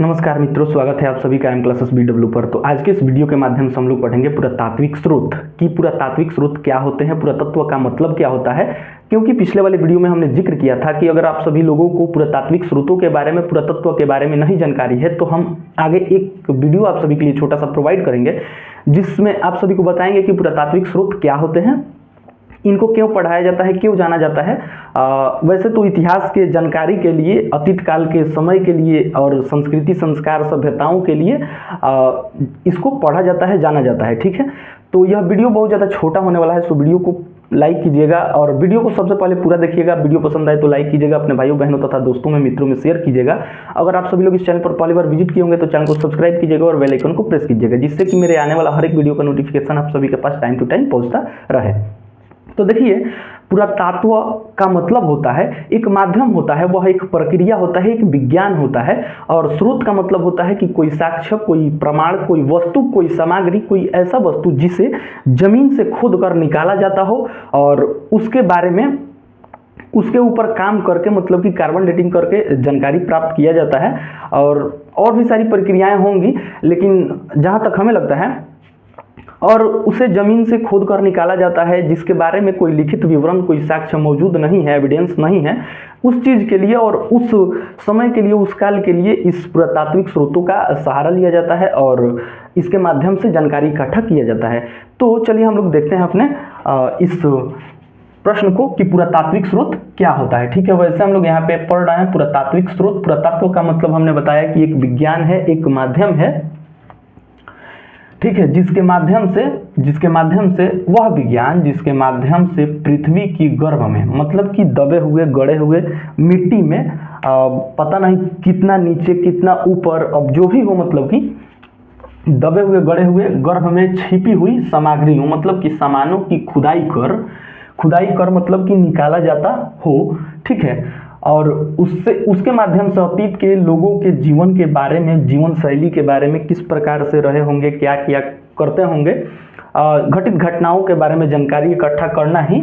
नमस्कार मित्रों, स्वागत है आप सभी का एम क्लासेस BW पर। तो आज के इस वीडियो के माध्यम से हम लोग पढ़ेंगे पुरातात्विक स्रोत कि पुरातात्विक स्रोत क्या होते हैं, पुरातत्व का मतलब क्या होता है। क्योंकि पिछले वाले वीडियो में हमने जिक्र किया था कि अगर आप सभी लोगों को पुरातात्विक स्रोतों के बारे में, पुरातत्व के बारे में नहीं जानकारी है तो हम आगे एक वीडियो आप सभी के लिए छोटा सा प्रोवाइड करेंगे जिसमें आप सभी को बताएंगे कि पुरातात्विक स्रोत क्या होते हैं, इनको क्यों पढ़ाया जाता है, क्यों जाना जाता है। वैसे तो इतिहास के जानकारी के लिए, अतीत काल के समय के लिए और संस्कृति संस्कार सभ्यताओं के लिए इसको पढ़ा जाता है, जाना जाता है। ठीक है, तो यह वीडियो बहुत ज़्यादा छोटा होने वाला है, सो वीडियो को लाइक कीजिएगा और वीडियो को सबसे पहले पूरा देखिएगा। वीडियो पसंद आए तो लाइक कीजिएगा, अपने भाइयों बहनों तथा दोस्तों में, मित्रों में शेयर कीजिएगा। अगर आप सभी लोग इस चैनल पर पहली बार विजिट किए होंगे तो चैनल को सब्सक्राइब कीजिएगा और बेल आइकन को प्रेस कीजिएगा, जिससे कि मेरे आने वाला हर एक वीडियो का नोटिफिकेशन आप सभी के पास टाइम टू टाइम पहुंचता रहे। तो देखिए, पुरातत्व का मतलब होता है एक माध्यम होता है, वह एक प्रक्रिया होता है, एक विज्ञान होता है। और स्रोत का मतलब होता है कि कोई साक्ष्य, कोई प्रमाण, कोई वस्तु, कोई सामग्री, कोई ऐसा वस्तु जिसे जमीन से खोद कर निकाला जाता हो और उसके बारे में, उसके ऊपर काम करके, मतलब कि कार्बन डेटिंग करके जानकारी प्राप्त किया जाता है। और भी सारी प्रक्रियाएं होंगी, लेकिन जहाँ तक हमें लगता है, और उसे जमीन से खोद कर निकाला जाता है जिसके बारे में कोई लिखित विवरण, कोई साक्ष्य मौजूद नहीं है, एविडेंस नहीं है, उस चीज़ के लिए और उस समय के लिए, उस काल के लिए इस पुरातात्विक स्रोतों का सहारा लिया जाता है और इसके माध्यम से जानकारी इकट्ठा किया जाता है। तो चलिए हम लोग देखते हैं अपने इस प्रश्न को कि पुरातात्विक स्रोत क्या होता है। ठीक है, वैसे हम लोग यहाँ पे पढ़ रहे हैं पुरातात्विक स्रोत। पुरातत्व का मतलब हमने बताया कि एक विज्ञान है, एक माध्यम है। ठीक है, जिसके माध्यम से वह विज्ञान जिसके माध्यम से पृथ्वी की गर्भ में, मतलब कि दबे हुए, गड़े हुए मिट्टी में, पता नहीं कितना नीचे कितना ऊपर, अब जो भी हो, मतलब कि दबे हुए, गड़े हुए गर्भ में छिपी हुई सामग्री हो, मतलब कि सामानों की खुदाई कर मतलब कि निकाला जाता हो। ठीक है, और उसके माध्यम से अतीत के लोगों के जीवन के बारे में, जीवन शैली के बारे में, किस प्रकार से रहे होंगे, क्या किया करते होंगे, घटित घटनाओं के बारे में जानकारी इकट्ठा करना ही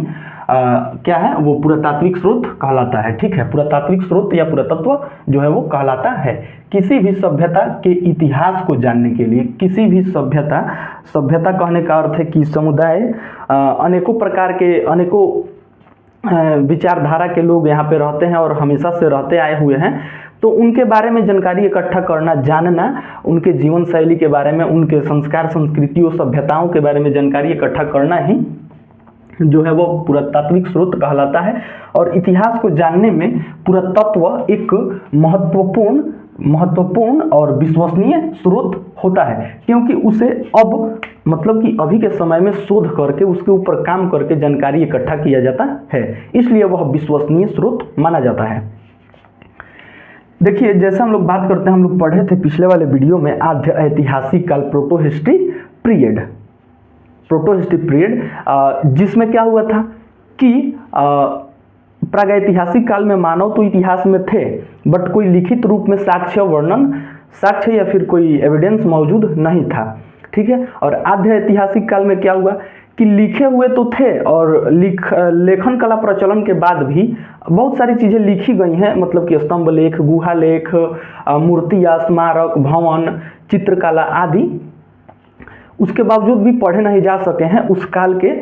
क्या है, वो पुरातात्विक स्रोत कहलाता है। ठीक है, पुरातात्विक स्रोत या पुरातत्व जो है वो कहलाता है। किसी भी सभ्यता के इतिहास को जानने के लिए, किसी भी सभ्यता कहने का अर्थ है कि समुदाय, अनेकों प्रकार के, अनेकों विचारधारा के लोग यहाँ पे रहते हैं और हमेशा से रहते आए हुए हैं। तो उनके बारे में जानकारी इकट्ठा करना, जानना, उनके जीवन शैली के बारे में, उनके संस्कार, संस्कृतियों, सभ्यताओं के बारे में जानकारी इकट्ठा करना ही जो है वो पुरातात्विक स्रोत कहलाता है। और इतिहास को जानने में पुरातत्व एक महत्वपूर्ण और विश्वसनीय स्रोत होता है, क्योंकि उसे अब, मतलब कि अभी के समय में शोध करके, उसके ऊपर काम करके जानकारी इकट्ठा किया जाता है, इसलिए वह विश्वसनीय स्रोत माना जाता है। देखिए, जैसे हम लोग बात करते हैं, हम लोग पढ़े थे पिछले वाले वीडियो में आद्य ऐतिहासिक काल, प्रोटोहिस्ट्री पीरियड, जिसमें क्या हुआ था कि प्रागैतिहासिक काल में मानव तो इतिहास में थे, बट कोई लिखित रूप में साक्ष्य या फिर कोई एविडेंस मौजूद नहीं था। ठीक है, और आद्य ऐतिहासिक काल में क्या हुआ कि लिखे हुए तो थे और लेखन कला प्रचलन के बाद भी बहुत सारी चीज़ें लिखी गई हैं, मतलब कि स्तंभ लेख, गुहा लेख, मूर्तियाँ, स्मारक, भवन, चित्रकला आदि, उसके बावजूद भी पढ़े नहीं जा सके हैं उस काल के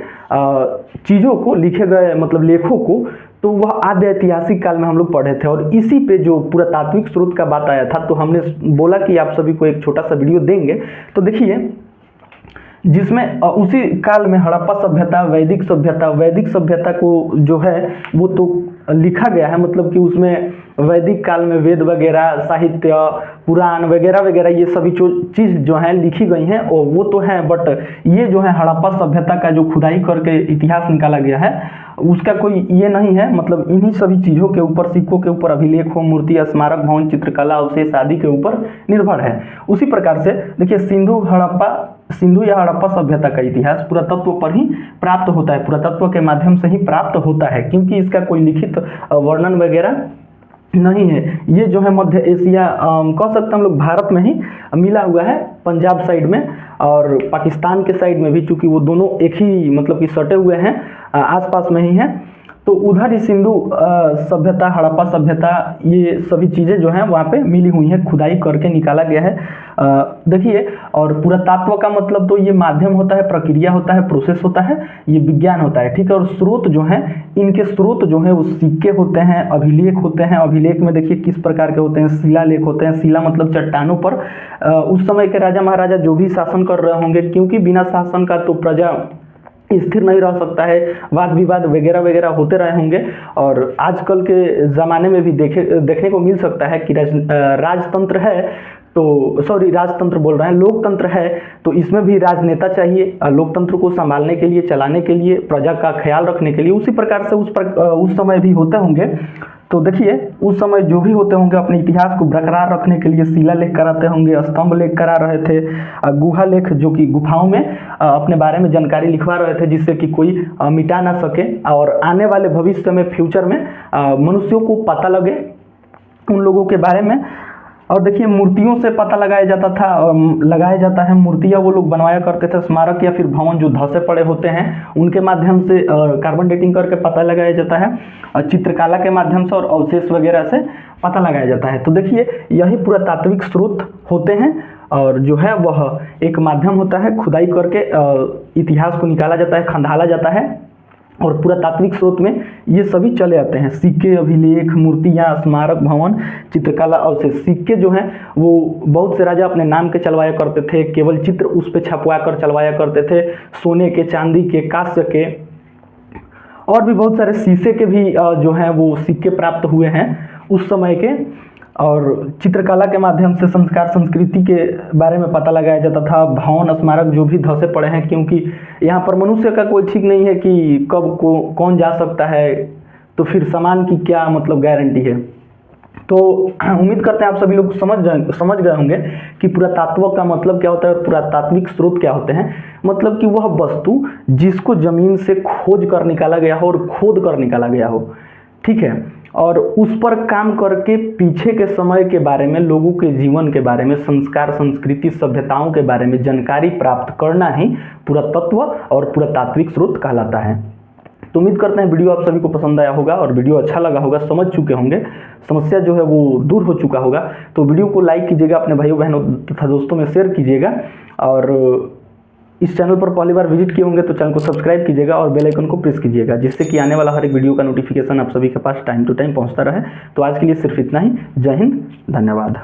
चीज़ों को, लिखे गए मतलब लेखों को। तो वह आद्य ऐतिहासिक काल में हम लोग पढ़े थे और इसी पे जो पुरातात्विक स्रोत का बात आया था, तो हमने बोला कि आप सभी को एक छोटा सा वीडियो देंगे। तो देखिए, जिसमें उसी काल में हड़प्पा सभ्यता, वैदिक सभ्यता को जो है वो तो लिखा गया है, मतलब कि उसमें वैदिक काल में वेद वगैरह, साहित्य, पुराण वगैरह वगैरह, ये सभी चीज़ जो है लिखी गई हैं और वो तो है, बट ये जो है हड़प्पा सभ्यता का जो खुदाई करके इतिहास निकाला गया है, उसका कोई ये नहीं है, मतलब इन्हीं सभी चीज़ों के ऊपर, सिक्कों के ऊपर, अभिलेखों, मूर्ति, स्मारक, भवन, चित्रकला, अवशेष आदि के ऊपर निर्भर है। उसी प्रकार से देखिए, सिंधु या हड़प्पा सभ्यता का इतिहास पुरातत्व पर ही प्राप्त होता है, पुरातत्व के माध्यम से ही प्राप्त होता है, क्योंकि इसका कोई लिखित वर्णन वगैरह नहीं है। ये जो है मध्य एशिया, कह सकते हैं हम लोग, भारत में ही मिला हुआ है, पंजाब साइड में और पाकिस्तान के साइड में भी, चूंकि वो दोनों एक ही, मतलब कि सटे हुए हैं, आसपास में ही हैं। तो उधर ही सिंधु सभ्यता, हड़प्पा सभ्यता, ये सभी चीज़ें जो हैं वहाँ पे मिली हुई हैं, खुदाई करके निकाला गया है। देखिए, और पुरातत्व का मतलब तो ये माध्यम होता है, प्रक्रिया होता है, प्रोसेस होता है, ये विज्ञान होता है, ठीक है। और स्रोत जो हैं, इनके स्रोत जो है वो सिक्के होते हैं, अभिलेख होते हैं। अभिलेख में देखिए किस प्रकार के होते हैं, शिलालेख होते हैं। शिला मतलब चट्टानों पर उस समय के राजा महाराजा जो भी शासन कर रहे होंगे, क्योंकि बिना शासन का तो प्रजा स्थिर नहीं रह सकता है, वाद विवाद वगैरह वगैरह होते रहे होंगे। और आजकल के ज़माने में भी देखने को मिल सकता है कि राजतंत्र है, तो सॉरी राजतंत्र बोल रहे हैं, लोकतंत्र है, तो इसमें भी राजनेता चाहिए लोकतंत्र को संभालने के लिए, चलाने के लिए, प्रजा का ख्याल रखने के लिए। उसी प्रकार से उस समय भी होते होंगे। तो देखिए, उस समय जो भी होते होंगे अपने इतिहास को बरकरार रखने के लिए शिलालेख कराते होंगे, स्तंभ लेख करा रहे थे, गुहा लेख जो कि गुफाओं में अपने बारे में जानकारी लिखवा रहे थे, जिससे कि कोई मिटा ना सके और आने वाले भविष्य में, फ्यूचर में मनुष्यों को पता लगे उन लोगों के बारे में। और देखिए, मूर्तियों से पता लगाया जाता था, लगाया जाता है। मूर्तियाँ वो लोग बनवाया करते थे, स्मारक या फिर भवन जो धंसे पड़े होते हैं उनके माध्यम से कार्बन डेटिंग करके पता लगाया जाता है, चित्रकला के माध्यम से और अवशेष वगैरह से पता लगाया जाता है। तो देखिए, यही पुरातात्विक स्रोत होते हैं और जो है वह एक माध्यम होता है, खुदाई करके इतिहास को निकाला जाता है, खंगाला जाता है। और पुरातात्विक स्रोत में ये सभी चले आते हैं, सिक्के, अभिलेख, मूर्तियाँ, स्मारक, भवन, चित्रकला। और सिक्के जो हैं वो बहुत से राजा अपने नाम के चलवाया करते थे, केवल चित्र उस पर छपवा कर चलवाया करते थे, सोने के, चांदी के, कांस्य के, और भी बहुत सारे शीशे के भी जो हैं वो सिक्के प्राप्त हुए हैं उस समय के। और चित्रकला के माध्यम से संस्कार, संस्कृति के बारे में पता लगाया जाता था। भवन, स्मारक जो भी धंसे पड़े हैं, क्योंकि यहाँ पर मनुष्य का कोई ठीक नहीं है कि कब कौन जा सकता है, तो फिर सामान की क्या मतलब गारंटी है। तो उम्मीद करते हैं आप सभी लोग समझ गए होंगे कि पुरातत्व का मतलब क्या होता है और पुरातात्विक स्रोत क्या होते हैं। मतलब कि वह वस्तु जिसको जमीन से खोज कर निकाला गया हो और खोद कर निकाला गया हो, ठीक है, और उस पर काम करके पीछे के समय के बारे में, लोगों के जीवन के बारे में, संस्कार, संस्कृति, सभ्यताओं के बारे में जानकारी प्राप्त करना ही पुरातत्व और पुरातात्विक स्रोत कहलाता है। तो उम्मीद करते हैं वीडियो आप सभी को पसंद आया होगा और वीडियो अच्छा लगा होगा, समझ चुके होंगे, समस्या जो है वो दूर हो चुका होगा। तो वीडियो को लाइक कीजिएगा, अपने भाइयों बहनों तथा दोस्तों में शेयर कीजिएगा, और इस चैनल पर पहली बार विजिट किए होंगे तो चैनल को सब्सक्राइब कीजिएगा और बेल आइकन को प्रेस कीजिएगा, जिससे कि आने वाला हर एक वीडियो का नोटिफिकेशन आप सभी के पास टाइम टू टाइम पहुंचता रहे। तो आज के लिए सिर्फ इतना ही। जय हिंद, धन्यवाद।